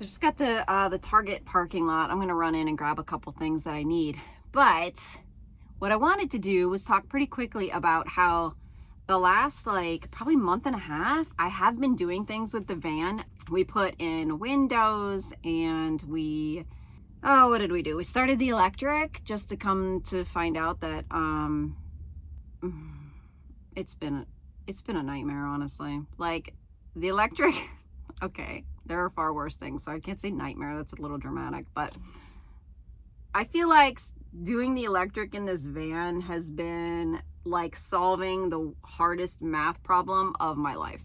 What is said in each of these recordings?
So I just got to the Target parking lot. I'm going to run in and grab a couple things that I need. But what I wanted to do was talk pretty quickly about how the last probably month and a half, I have been doing things with the van. We put in windows and what did we do? We started the electric, just to come to find out that it's been a nightmare, honestly. Like the electric, okay, there are far worse things, so I can't say nightmare, that's a little dramatic, but I feel like doing the electric in this van has been like solving the hardest math problem of my life.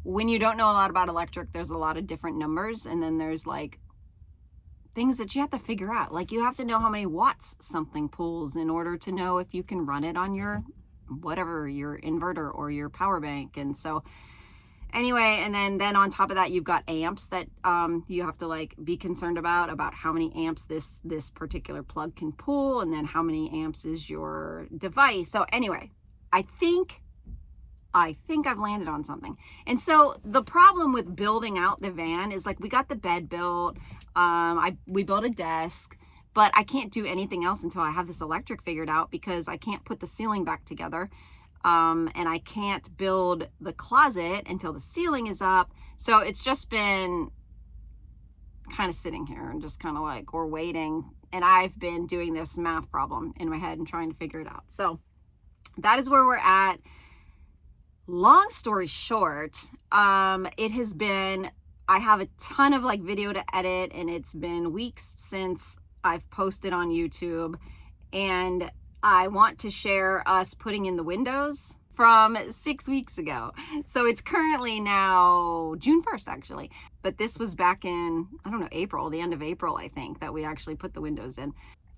When you don't know a lot about electric, there's a lot of different numbers, and then there's like things that you have to figure out. Like you have to know how many watts something pulls in order to know if you can run it on your whatever, your inverter or your power bank. And so anyway, and then on top of that, you've got amps that you have to like be concerned about how many amps this particular plug can pull, and then how many amps is your device. So anyway, I think I've landed on something. And so the problem with building out the van is like we got the bed built, we built a desk, but I can't do anything else until I have this electric figured out, because I can't put the ceiling back together. And I can't build the closet until the ceiling is up. So it's just been kind of sitting here and just kind of like, we're waiting. And I've been doing this math problem in my head and trying to figure it out. So that is where we're at. Long story short, it has been, I have a ton of like video to edit, and it's been weeks since I've posted on YouTube, and I want to share us putting in the windows from 6 weeks ago. So it's currently now June 1st actually, but this was back in, I don't know, April, the end of April, I think, that we actually put the windows in.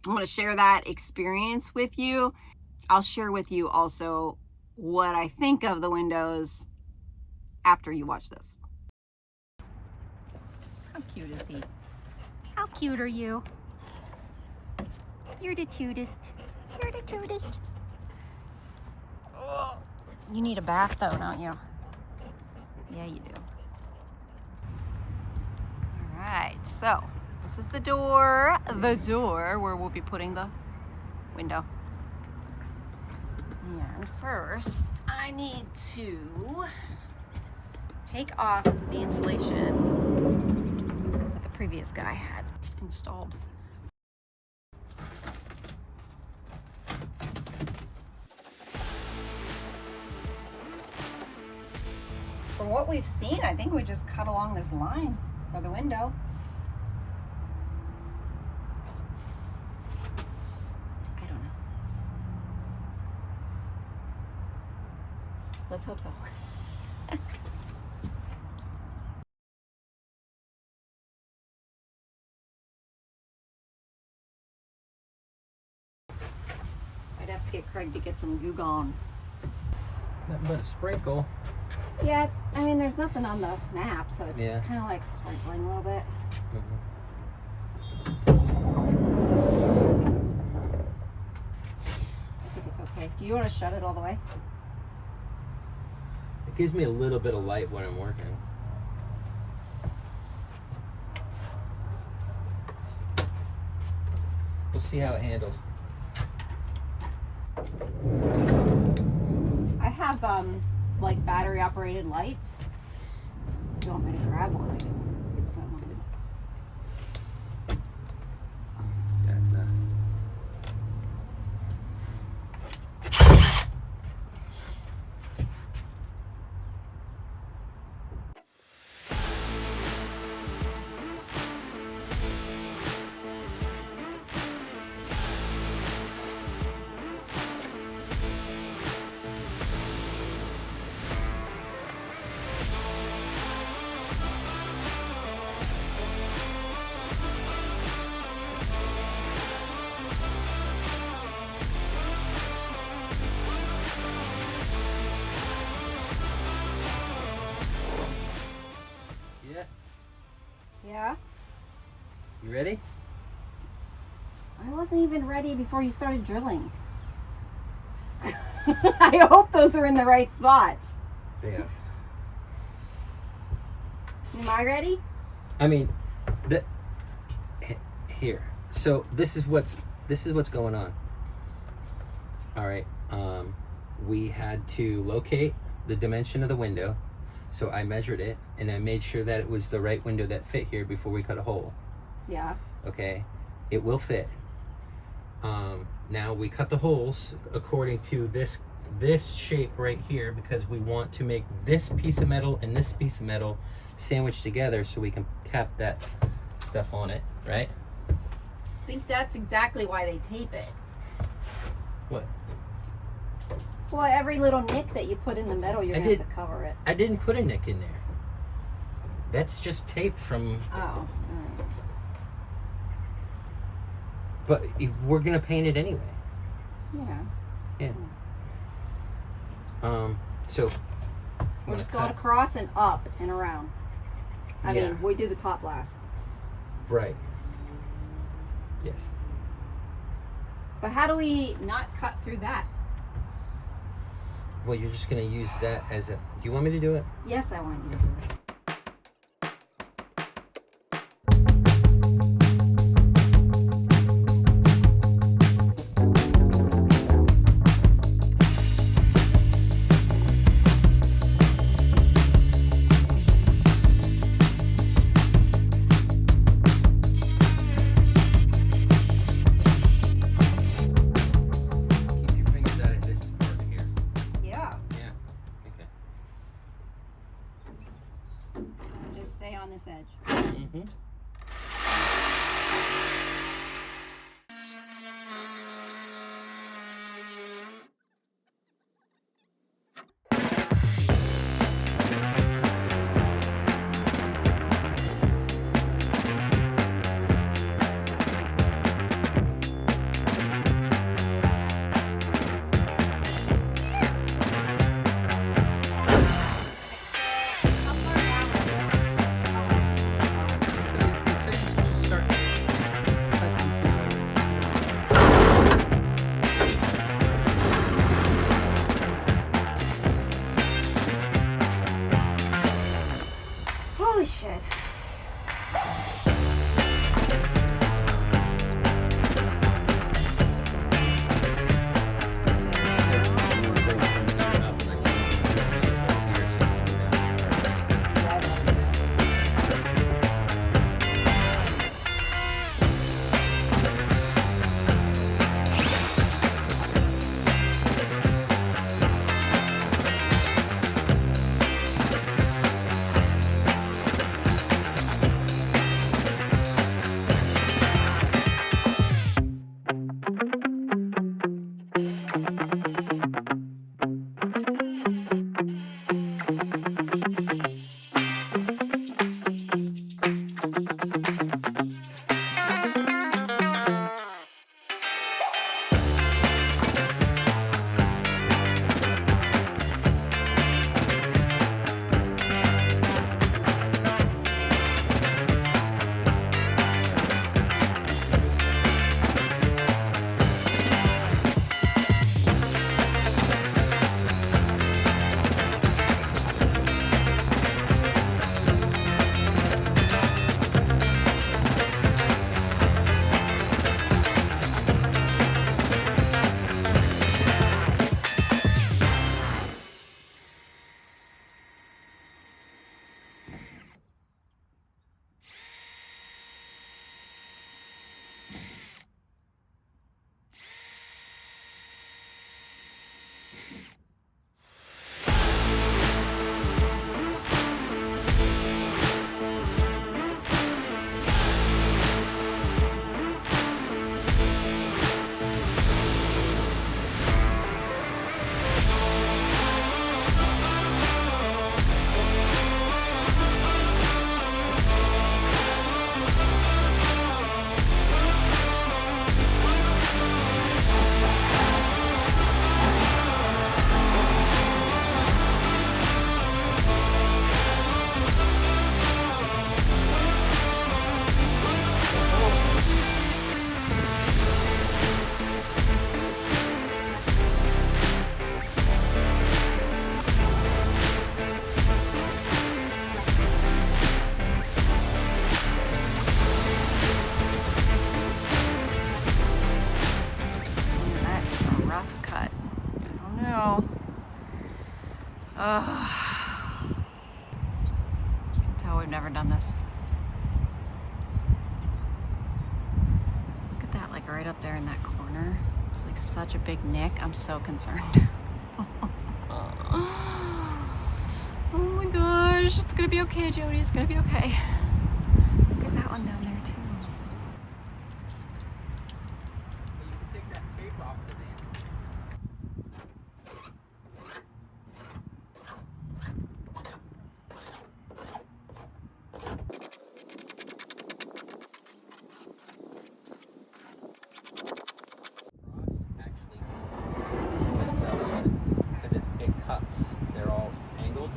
I want to share that experience with you. I'll share with you also what I think of the windows after you watch this. How cute is he? How cute are you? You're the cutest. You're the cutest. Oh, you need a bath though, don't you? Yeah, you do. All right, so this is the door where we'll be putting the window. And first, I need to take off the insulation that the previous guy had installed. From what we've seen, I think we just cut along this line for the window. I don't know. Let's hope so. I'd have to get Craig to get some goo gone. Nothing but a sprinkle. Yeah, I mean, there's nothing on the map, so it's Yeah. just kind of like sprinkling a little bit. I think it's okay. Do you want to shut it all the way? It gives me a little bit of light when I'm working. We'll see how it handles. I have like battery operated lights. Do you want me to grab one? I can use that one. Yeah? You ready? I wasn't even ready before you started drilling. I hope those are in the right spots. Yeah. Am I ready? I mean, here. So this is what's going on. All right. We had to locate the dimension of the window, so I measured it and I made sure that it was the right window that fit here before we cut a hole. Yeah. Okay, it will fit. Now we cut the holes according to this shape right here because we want to make this piece of metal and this piece of metal sandwiched together so we can tap that stuff on it, right? I think that's exactly why they tape it. What? Well, every little nick that you put in the metal, you're I going to did- have to cover it. I didn't put a nick in there. That's just tape from, Oh. All right. but we're gonna paint it anyway. Yeah. Yeah. So We're just going across and up and around. I Yeah. mean, we do the top last. Right. Yes. But how do we not cut through that? Well, you're just gonna use that as a. Do you want me to do it? Yes, I want you to do it. Keep your fingers out of this part here. Yeah. Yeah. Okay. Can tell we've never done this. Look at that, like right up there in that corner. It's like such a big nick. I'm so concerned. Oh my gosh, it's gonna be okay, Jody. It's gonna be okay. Look at that one down there too. You can take that tape off the van. Actually, because it cuts. They're all angled,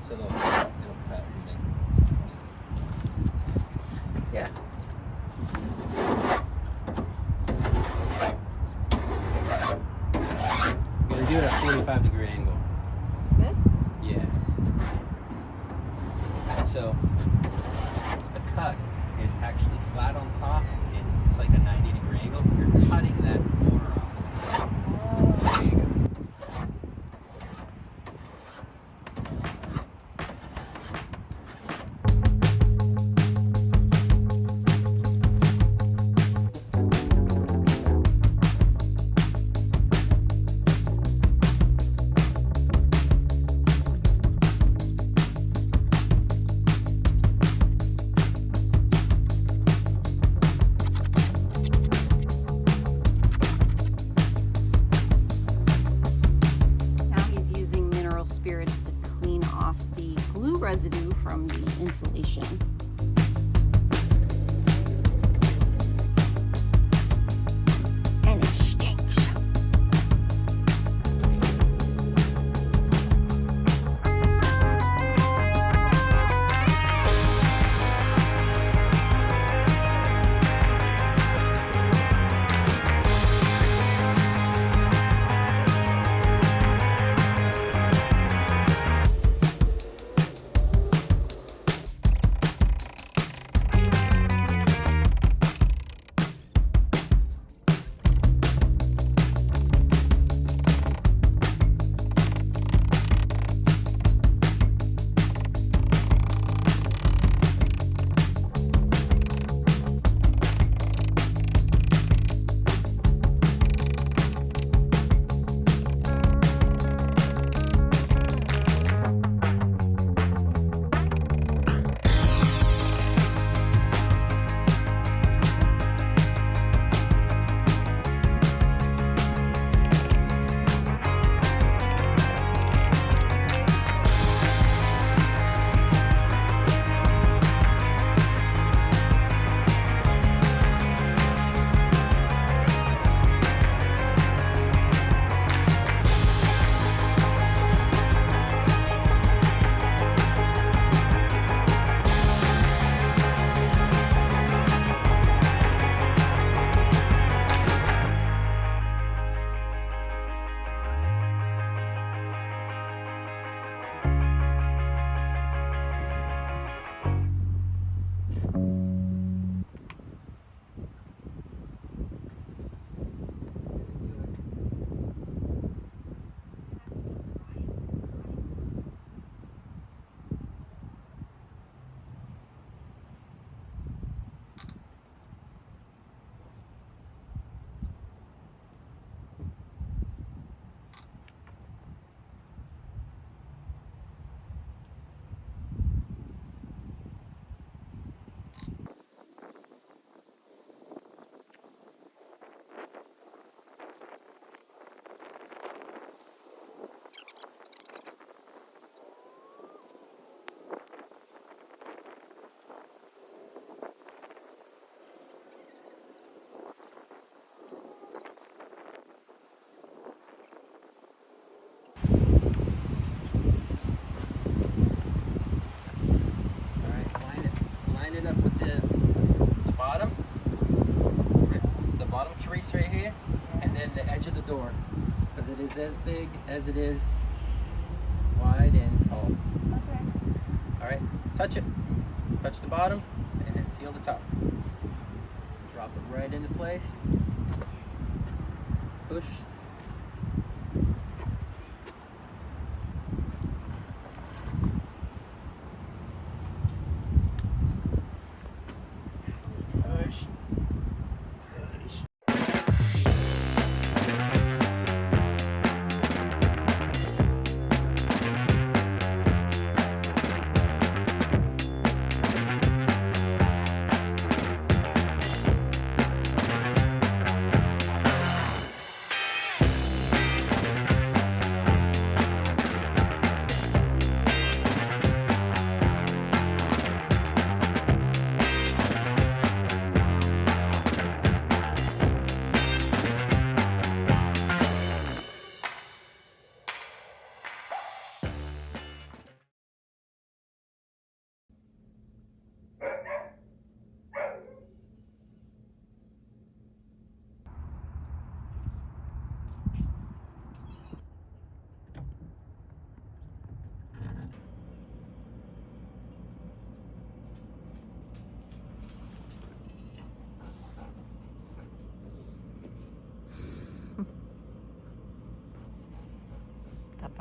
so it'll cut and make. Yeah. You're gonna do it at 45-degree angle. This? Yeah. So the cut is actually flat on top, and it's like a 90-degree angle. You're cutting that corner off. There you go. Now he's using mineral spirits to clean off the glue residue from the insulation. And it stinks. is as big as it is wide and tall. Okay. All right, touch it. Touch the bottom and then seal the top. Drop it right into place. Push.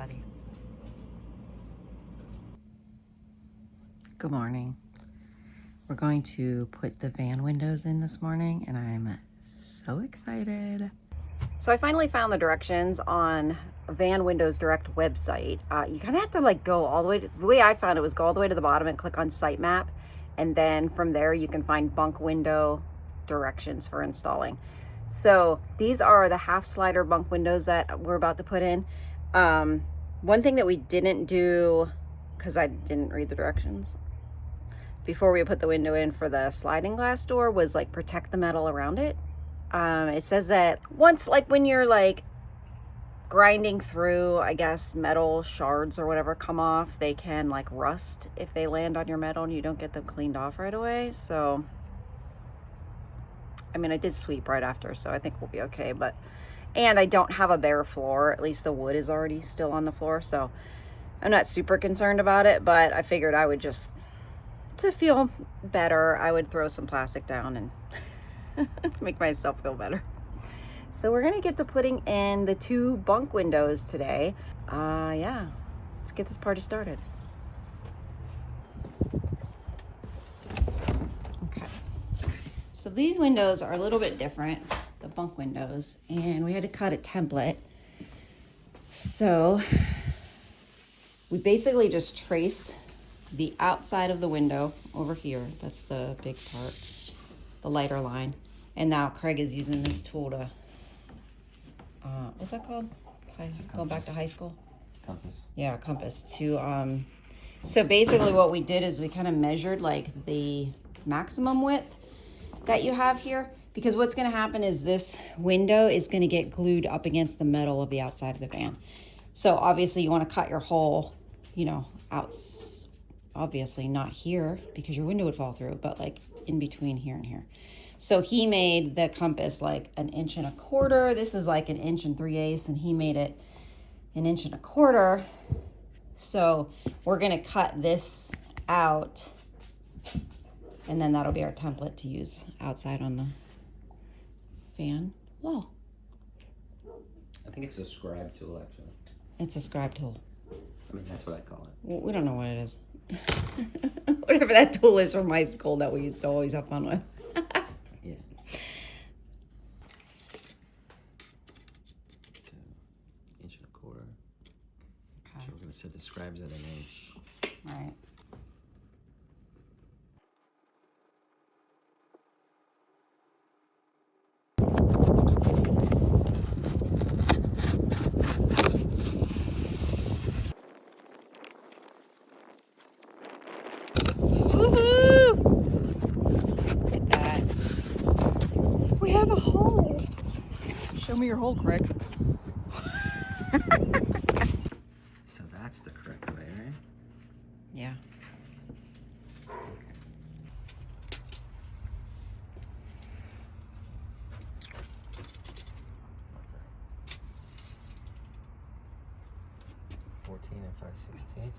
buddy. Good morning. We're going to put the van windows in this morning, and I'm so excited. So I finally found the directions on Van Windows Direct website. You kind of have to like go all the way the way I found it was go all the way to the bottom and click on site map, and then from there you can find bunk window directions for installing. So these are the half slider bunk windows that we're about to put in. One thing that we didn't do, because I didn't read the directions before we put the window in for the sliding glass door, was like protect the metal around it. It says that once, like when you're like grinding through, I guess, metal shards or whatever come off, they can like rust if they land on your metal and you don't get them cleaned off right away. So, I mean, I did sweep right after, so I think we'll be okay. But, and I don't have a bare floor. At least the wood is already still on the floor, so I'm not super concerned about it. But I figured I would just, to feel better, I would throw some plastic down and make myself feel better. So we're gonna get to putting in the 2 bunk windows today. Yeah, let's get this party started. Okay, so these windows are a little bit different, the bunk windows, and we had to cut a template. So we basically just traced the outside of the window over here. That's the big part, the lighter line. And now Craig is using this tool to, what's that called? Going back to high school? Compass. Yeah, compass. So basically what we did is we kind of measured like the maximum width that you have here, because what's going to happen is this window is going to get glued up against the metal of the outside of the van. So obviously you want to cut your hole, you know, out, obviously not here because your window would fall through, but like in between here and here. So he made the compass like 1 1/4 inches. This is like 1 3/8 inches, and he made it 1 1/4 inches. So we're gonna cut this out, and then that'll be our template to use outside on the fan. Whoa. I think it's a scribe tool, actually. It's a scribe tool. I mean, that's what I call it. We don't know what it is. Whatever that tool is from high school that we used to always have fun with. Yeah. Inch and a quarter. Okay. So we're gonna set the scribes at 1 inch. All right. Show me your hole, Craig. So that's the correct way, right? Yeah. Okay. 14 and 5/16.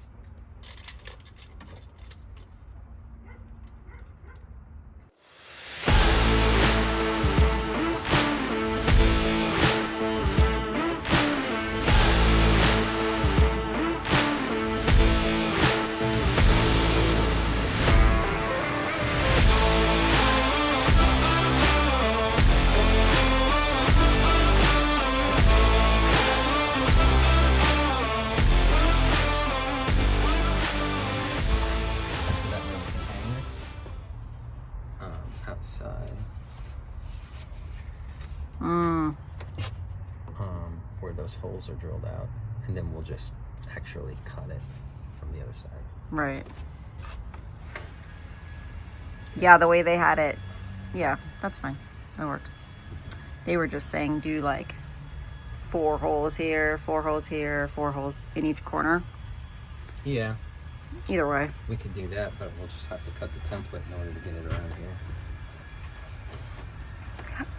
Outside, where those holes are drilled out, and then we'll just actually cut it from the other side. Right. Yeah, the way they had it. Yeah, that's fine. That works. They were just saying do like 4 holes here, 4 holes here, 4 holes in each corner. Yeah. Either way. We could do that, but we'll just have to cut the template in order to get it around here.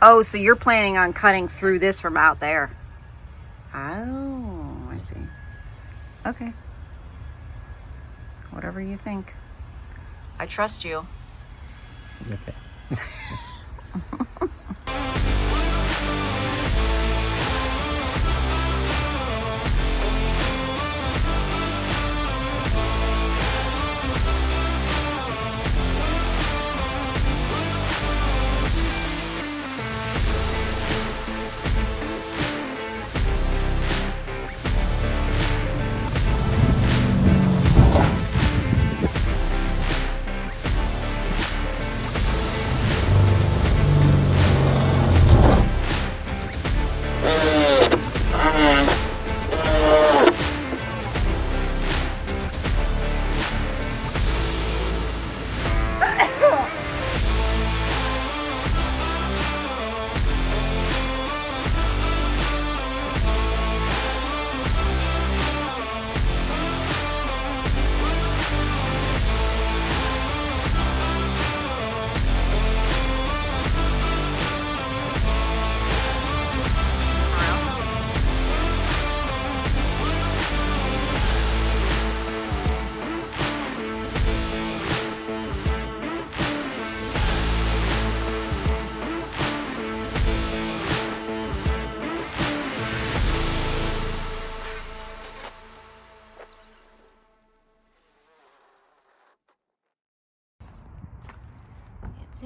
Oh, so you're planning on cutting through this from out there? Oh, I see. Okay. Whatever you think. I trust you. Okay.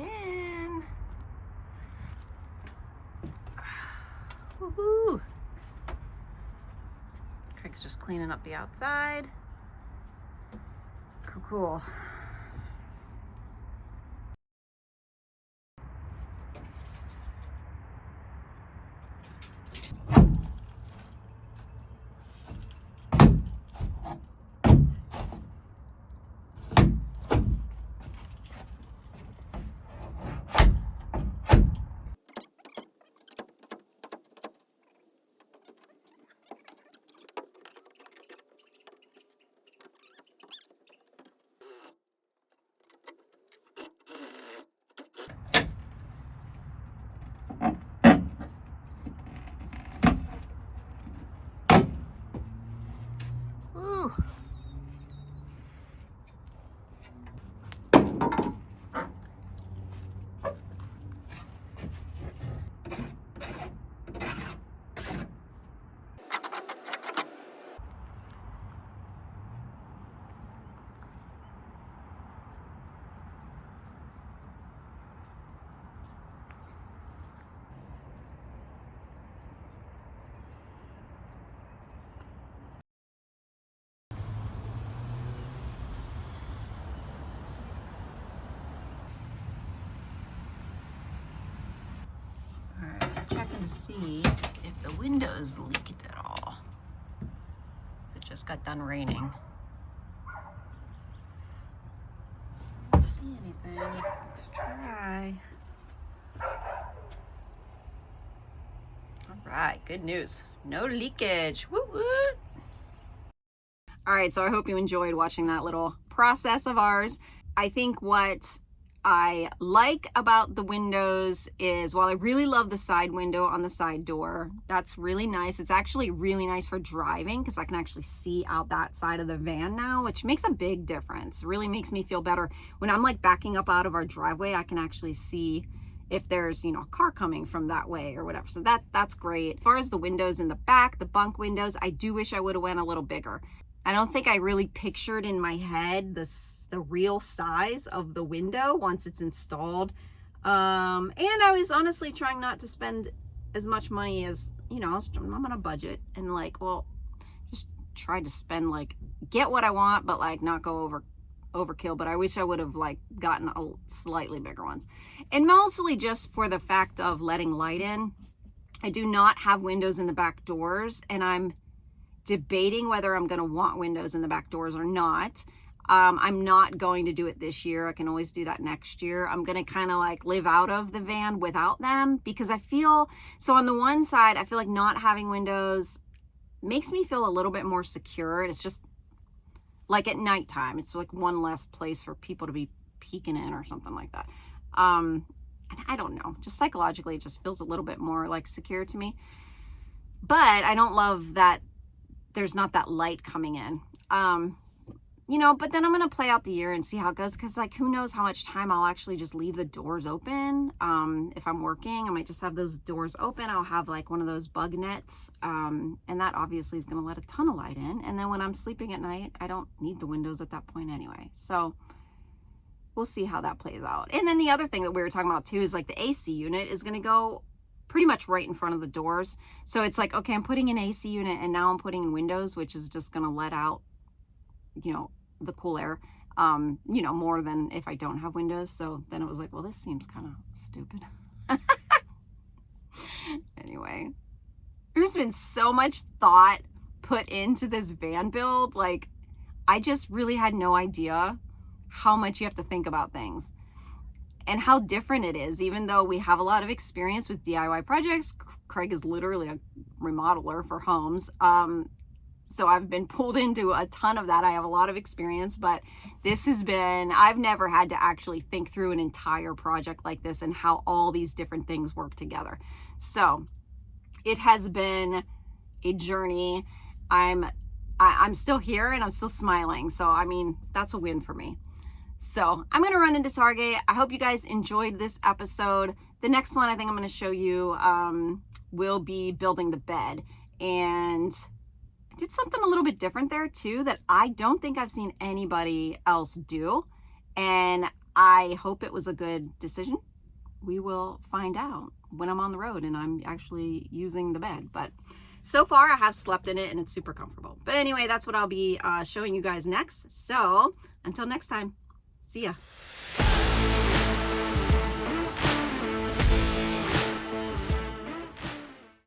in. Woohoo! Craig's just cleaning up the outside. Cool, cool. Ooh. Checking to see if the windows leaked at all. It just got done raining. Don't see anything. Let's try. All right, good news. No leakage. Woo woo. All right, so I hope you enjoyed watching that little process of ours. I think what I like about the windows is, while I really love the side window on the side door, that's really nice. It's actually really nice for driving because I can actually see out that side of the van now, which makes a big difference. It really makes me feel better. When I'm like backing up out of our driveway, I can actually see if there's, you know, a car coming from that way or whatever. So that's great. As far as the windows in the back, the bunk windows, I do wish I would have went a little bigger. I don't think I really pictured in my head the real size of the window once it's installed. And I was honestly trying not to spend as much money as, you know, I'm on a budget and like, well, just try to spend, like, get what I want, but like not go overkill. But I wish I would have like gotten a slightly bigger ones. And mostly just for the fact of letting light in. I do not have windows in the back doors, and I'm debating whether I'm going to want windows in the back doors or not. I'm not going to do it this year. I can always do that next year. I'm going to kind of like live out of the van without them, because I feel, so on the one side, I feel like not having windows makes me feel a little bit more secure. It's just like at nighttime, it's like one less place for people to be peeking in or something like that. And I don't know, just psychologically, it just feels a little bit more like secure to me. But I don't love that there's not that light coming in. You know, but then I'm going to play out the year and see how it goes, because like, who knows how much time I'll actually just leave the doors open. If I'm working, I might just have those doors open. I'll have like one of those bug nets, and that obviously is going to let a ton of light in. And then when I'm sleeping at night, I don't need the windows at that point anyway. So we'll see how that plays out. And then the other thing that we were talking about too is like the AC unit is going to go pretty much right in front of the doors. So it's like, okay, I'm putting an AC unit and now I'm putting in windows, which is just going to let out, you know, the cool air, you know, more than if I don't have windows. So then it was like, well, this seems kind of stupid. Anyway, there's been so much thought put into this van build. Like, I just really had no idea how much you have to think about things and how different it is. Even though we have a lot of experience with DIY projects, Craig is literally a remodeler for homes. So I've been pulled into a ton of that. I have a lot of experience, but this has been, I've never had to actually think through an entire project like this and how all these different things work together. So it has been a journey. I'm still here and I'm still smiling. So, I mean, that's a win for me. So I'm going to run into Target. I hope you guys enjoyed this episode. The next one I think I'm going to show you will be building the bed. And I did something a little bit different there too that I don't think I've seen anybody else do. And I hope it was a good decision. We will find out when I'm on the road and I'm actually using the bed. But so far I have slept in it and it's super comfortable. But anyway, that's what I'll be showing you guys next. So until next time, see ya.